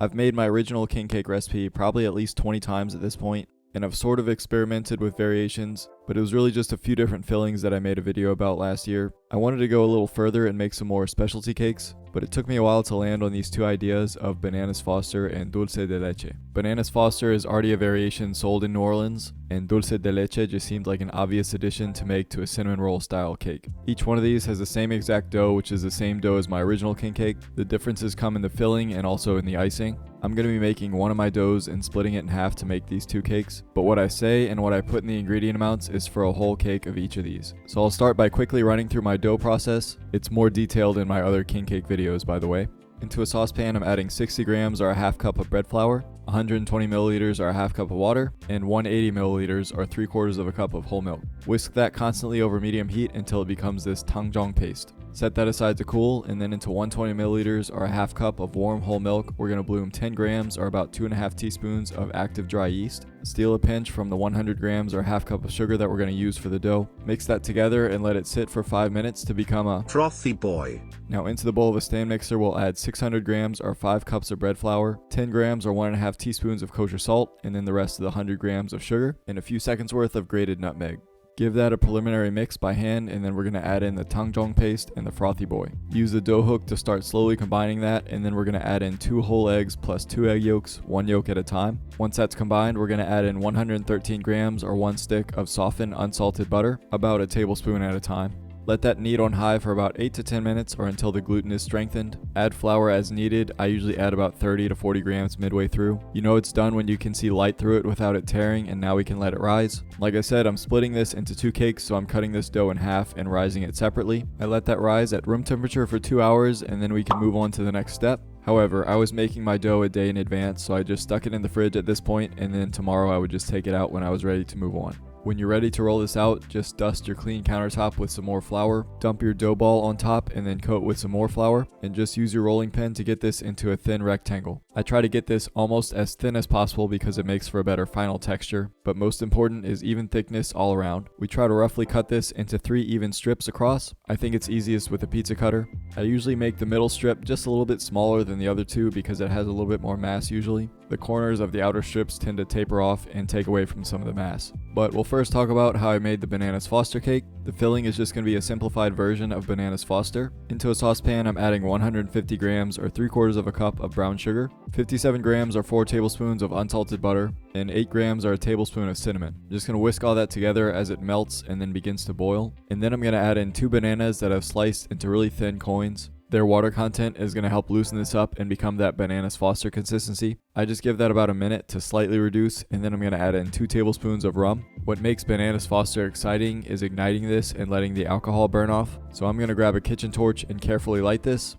I've made my original king cake recipe probably at least 20 times at this point, and I've sort of experimented with variations, but it was really just a few different fillings that I made a video about last year. I wanted to go a little further and make some more specialty cakes, but it took me a while to land on these two ideas of bananas foster and dulce de leche. Bananas foster is already a variation sold in New Orleans, and dulce de leche just seemed like an obvious addition to make to a cinnamon roll style cake. Each one of these has the same exact dough, which is the same dough as my original king cake. The differences come in the filling and also in the icing. I'm going to be making one of my doughs and splitting it in half to make these two cakes, but what I say and what I put in the ingredient amounts is for a whole cake of each of these. So I'll start by quickly running through my dough process. It's more detailed in my other king cake videos, by the way. Into a saucepan, I'm adding 60 grams or a half cup of bread flour, 120 milliliters or a half cup of water, and 180 milliliters or 3/4 of a cup of whole milk. Whisk that constantly over medium heat until it becomes this Tangzhong paste. Set that aside to cool, and then into 120 milliliters or a half cup of warm whole milk, we're going to bloom 10 grams or about 2.5 teaspoons of active dry yeast. Steal a pinch from the 100 grams or a half cup of sugar that we're going to use for the dough. Mix that together and let it sit for 5 minutes to become a frothy boy. Now into the bowl of a stand mixer, we'll add 600 grams or 5 cups of bread flour, 10 grams or 1.5 teaspoons of kosher salt, and then the rest of the 100 grams of sugar, and a few seconds worth of grated nutmeg. Give that a preliminary mix by hand, and then we're going to add in the Tangzhong paste and the frothy boy. Use the dough hook to start slowly combining that, and then we're going to add in 2 whole eggs plus 2 egg yolks, 1 yolk at a time. Once that's combined, we're going to add in 113 grams or 1 stick of softened unsalted butter, about a tablespoon at a time. Let that knead on high for about 8 to 10 minutes or until the gluten is strengthened. Add flour as needed. I usually add about 30 to 40 grams midway through. You know it's done when you can see light through it without it tearing, and now we can let it rise. Like I said, I'm splitting this into 2 cakes, so I'm cutting this dough in half and rising it separately. I let that rise at room temperature for 2 hours, and then we can move on to the next step. However, I was making my dough a day in advance, so I just stuck it in the fridge at this point, and then tomorrow I would just take it out when I was ready to move on. When you're ready to roll this out, just dust your clean countertop with some more flour, dump your dough ball on top, and then coat with some more flour, and just use your rolling pin to get this into a thin rectangle. I try to get this almost as thin as possible because it makes for a better final texture, but most important is even thickness all around. We try to roughly cut this into 3 even strips across. I think it's easiest with a pizza cutter. I usually make the middle strip just a little bit smaller than the other 2 because it has a little bit more mass usually. The corners of the outer strips tend to taper off and take away from some of the mass. But we'll first talk about how I made the bananas foster cake. The filling is just going to be a simplified version of bananas foster. Into a saucepan, I'm adding 150 grams or 3/4 of a cup of brown sugar, 57 grams or 4 tablespoons of unsalted butter, and 8 grams or a tablespoon of cinnamon. I'm just going to whisk all that together as it melts and then begins to boil. And then I'm going to add in 2 bananas that I've sliced into really thin coins. Their water content is going to help loosen this up and become that bananas foster consistency. I just give that about a minute to slightly reduce, and then I'm going to add in 2 tablespoons of rum. What makes bananas foster exciting is igniting this and letting the alcohol burn off. So I'm going to grab a kitchen torch and carefully light this.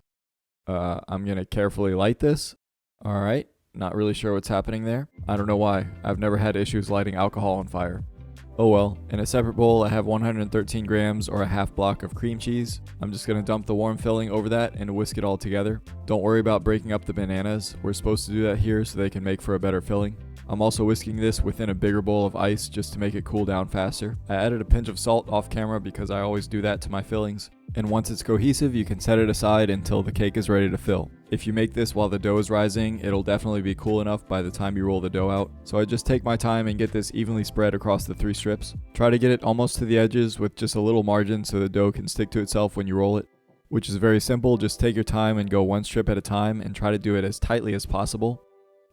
Alright, not really sure what's happening there. I don't know why. I've never had issues lighting alcohol on fire. Oh well. In a separate bowl, I have 113 grams or a half block of cream cheese. I'm just going to dump the warm filling over that and whisk it all together. Don't worry about breaking up the bananas. We're supposed to do that here so they can make for a better filling. I'm also whisking this within a bigger bowl of ice just to make it cool down faster. I added a pinch of salt off camera because I always do that to my fillings. And once it's cohesive, you can set it aside until the cake is ready to fill. If you make this while the dough is rising, it'll definitely be cool enough by the time you roll the dough out. So I just take my time and get this evenly spread across the 3 strips. Try to get it almost to the edges with just a little margin so the dough can stick to itself when you roll it. Which is very simple, just take your time and go 1 strip at a time and try to do it as tightly as possible.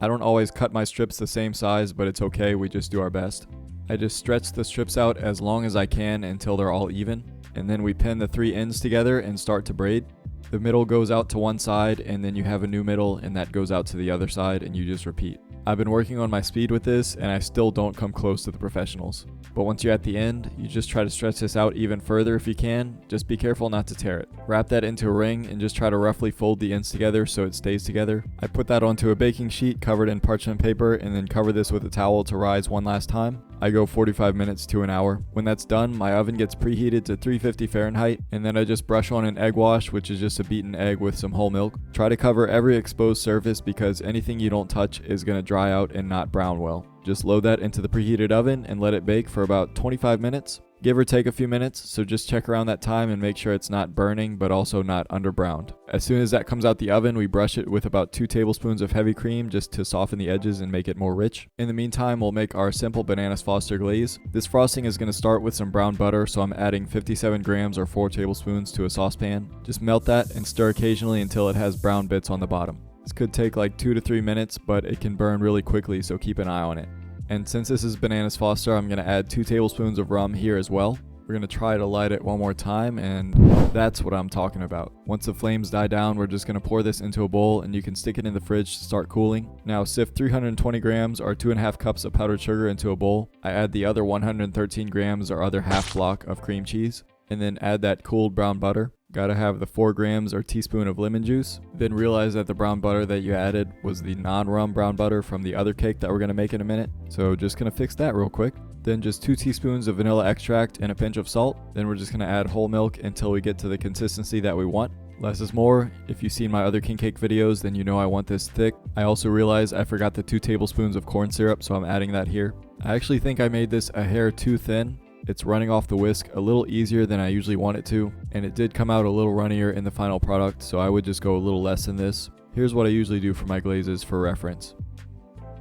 I don't always cut my strips the same size, but it's okay, we just do our best. I just stretch the strips out as long as I can until they're all even, and then we pin the 3 ends together and start to braid. The middle goes out to one side, and then you have a new middle, and that goes out to the other side, and you just repeat. I've been working on my speed with this, and I still don't come close to the professionals. But once you're at the end, you just try to stretch this out even further if you can. Just be careful not to tear it. Wrap that into a ring and just try to roughly fold the ends together so it stays together. I put that onto a baking sheet covered in parchment paper and then cover this with a towel to rise one last time. I go 45 minutes to an hour. When that's done, my oven gets preheated to 350 Fahrenheit, and then I just brush on an egg wash, which is just a beaten egg with some whole milk. Try to cover every exposed surface because anything you don't touch is going to dry out and not brown well. Just load that into the preheated oven and let it bake for about 25 minutes. Give or take a few minutes, so just check around that time and make sure it's not burning but also not underbrowned. As soon as that comes out the oven, we brush it with about 2 tablespoons of heavy cream just to soften the edges and make it more rich. In the meantime, we'll make our simple bananas Foster glaze. This frosting is going to start with some brown butter, so I'm adding 57 grams or 4 tablespoons to a saucepan. Just melt that and stir occasionally until it has brown bits on the bottom. This could take like 2 to 3 minutes, but it can burn really quickly, so keep an eye on it. And since this is bananas Foster, I'm going to add 2 tablespoons of rum here as well. We're going to try to light it one more time, and that's what I'm talking about. Once the flames die down, we're just going to pour this into a bowl, and you can stick it in the fridge to start cooling. Now sift 320 grams or 2.5 cups of powdered sugar into a bowl. I add the other 113 grams or other half block of cream cheese, and then add that cooled brown butter. Gotta have the 4 grams or teaspoon of lemon juice. Then realize that the brown butter that you added was the non-rum brown butter from the other cake that we're gonna make in a minute. So just gonna fix that real quick. Then just 2 teaspoons of vanilla extract and a pinch of salt. Then we're just gonna add whole milk until we get to the consistency that we want. Less is more. If you've seen my other king cake videos, then you know I want this thick. I also realized I forgot the 2 tablespoons of corn syrup, so I'm adding that here. I actually think I made this a hair too thin. It's running off the whisk a little easier than I usually want it to, and it did come out a little runnier in the final product, so I would just go a little less than this. Here's what I usually do for my glazes for reference.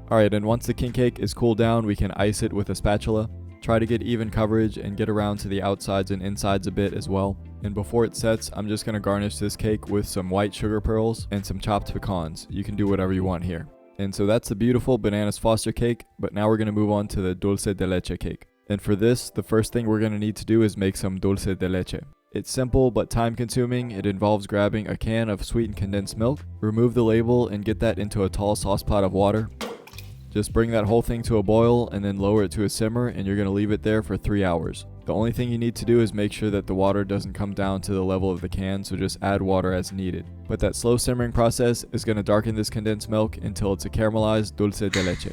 Alright, and once the king cake is cooled down, we can ice it with a spatula. Try to get even coverage and get around to the outsides and insides a bit as well. And before it sets, I'm just going to garnish this cake with some white sugar pearls and some chopped pecans. You can do whatever you want here. And so that's the beautiful bananas Foster cake, but now we're going to move on to the dulce de leche cake. And for this, the first thing we're going to need to do is make some dulce de leche. It's simple but time consuming. It involves grabbing a can of sweetened condensed milk, remove the label and get that into a tall saucepot of water. Just bring that whole thing to a boil and then lower it to a simmer, and you're going to leave it there for 3 hours. The only thing you need to do is make sure that the water doesn't come down to the level of the can, so just add water as needed. But that slow simmering process is going to darken this condensed milk until it's a caramelized dulce de leche.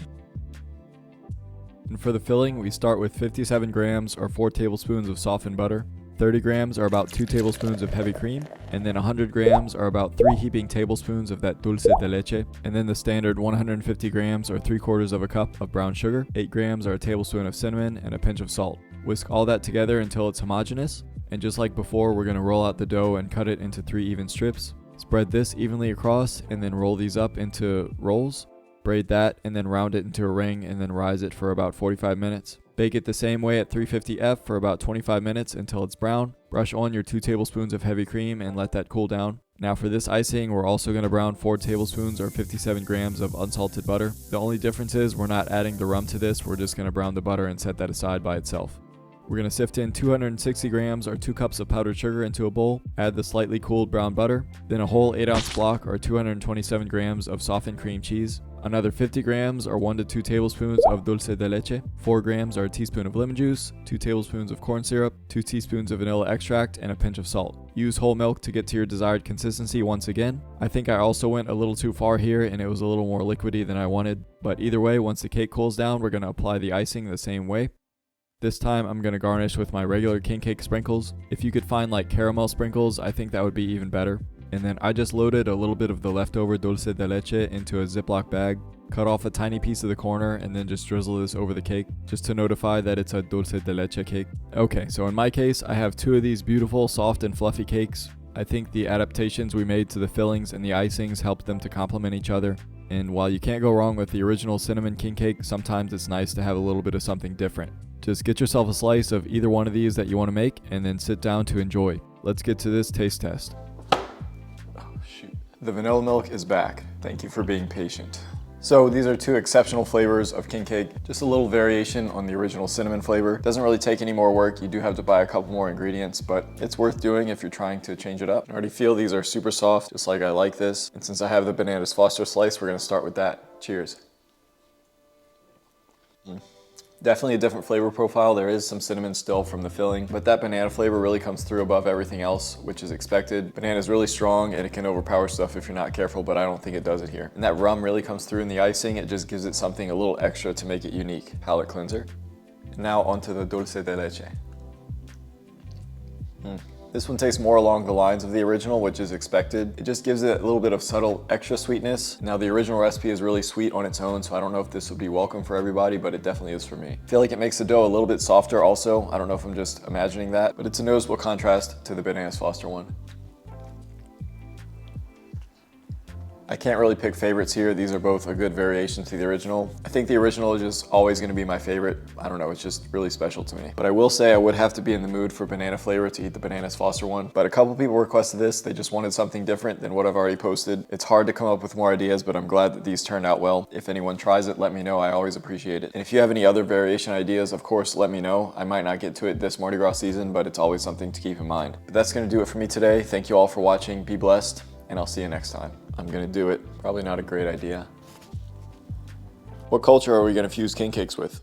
And for the filling, we start with 57 grams or 4 tablespoons of softened butter, 30 grams or about 2 tablespoons of heavy cream, and then 100 grams or about 3 heaping tablespoons of that dulce de leche, and then the standard 150 grams or 3/4 of a cup of brown sugar, 8 grams or a tablespoon of cinnamon, and a pinch of salt. Whisk all that together until it's homogeneous, and just like before, we're going to roll out the dough and cut it into 3 even strips. Spread this evenly across, and then roll these up into rolls. Braid that and then round it into a ring and then rise it for about 45 minutes. Bake it the same way at 350 F for about 25 minutes until it's brown. Brush on your 2 tablespoons of heavy cream and let that cool down. Now for this icing, we're also going to brown 4 tablespoons or 57 grams of unsalted butter. The only difference is we're not adding the rum to this, we're just going to brown the butter and set that aside by itself. We're going to sift in 260 grams or 2 cups of powdered sugar into a bowl, add the slightly cooled brown butter, then a whole 8-ounce block or 227 grams of softened cream cheese, another 50 grams or 1 to 2 tablespoons of dulce de leche, 4 grams or a teaspoon of lemon juice, 2 tablespoons of corn syrup, 2 teaspoons of vanilla extract, and a pinch of salt. Use whole milk to get to your desired consistency once again. I think I also went a little too far here and it was a little more liquidy than I wanted, but either way, once the cake cools down, we're going to apply the icing the same way. This time I'm going to garnish with my regular king cake sprinkles. If you could find like caramel sprinkles, I think that would be even better. And then I just loaded a little bit of the leftover dulce de leche into a Ziploc bag, cut off a tiny piece of the corner, and then just drizzle this over the cake, just to notify that it's a dulce de leche cake. Okay, so in my case, I have 2 of these beautiful, soft and fluffy cakes. I think the adaptations we made to the fillings and the icings helped them to complement each other. And while you can't go wrong with the original cinnamon king cake, sometimes it's nice to have a little bit of something different. Just get yourself a slice of either one of these that you want to make, and then sit down to enjoy. Let's get to this taste test. The vanilla milk is back. Thank you for being patient. So these are 2 exceptional flavors of king cake. Just a little variation on the original cinnamon flavor. Doesn't really take any more work. You do have to buy a couple more ingredients, but it's worth doing if you're trying to change it up. I already feel these are super soft, just like I like this. And since I have the bananas Foster slice, we're gonna start with that. Cheers. Definitely a different flavor profile. There is some cinnamon still from the filling, but that banana flavor really comes through above everything else, which is expected. Banana is really strong and it can overpower stuff if you're not careful, but I don't think it does it here. And that rum really comes through in the icing. It just gives it something a little extra to make it unique. Palate cleanser. Now onto the dulce de leche. This one tastes more along the lines of the original, which is expected. It just gives it a little bit of subtle extra sweetness. Now the original recipe is really sweet on its own, so I don't know if this would be welcome for everybody, but it definitely is for me. I feel like it makes the dough a little bit softer also. I don't know if I'm just imagining that, but it's a noticeable contrast to the Bananas Foster one. I can't really pick favorites here. These are both a good variation to the original. I think the original is just always gonna be my favorite. I don't know, it's just really special to me. But I will say I would have to be in the mood for banana flavor to eat the Bananas Foster one. But a couple people requested this. They just wanted something different than what I've already posted. It's hard to come up with more ideas, but I'm glad that these turned out well. If anyone tries it, let me know. I always appreciate it. And if you have any other variation ideas, of course, let me know. I might not get to it this Mardi Gras season, but it's always something to keep in mind. But that's gonna do it for me today. Thank you all for watching. Be blessed, and I'll see you next time. I'm gonna do it. Probably not a great idea. What culture are we gonna fuse king cakes with?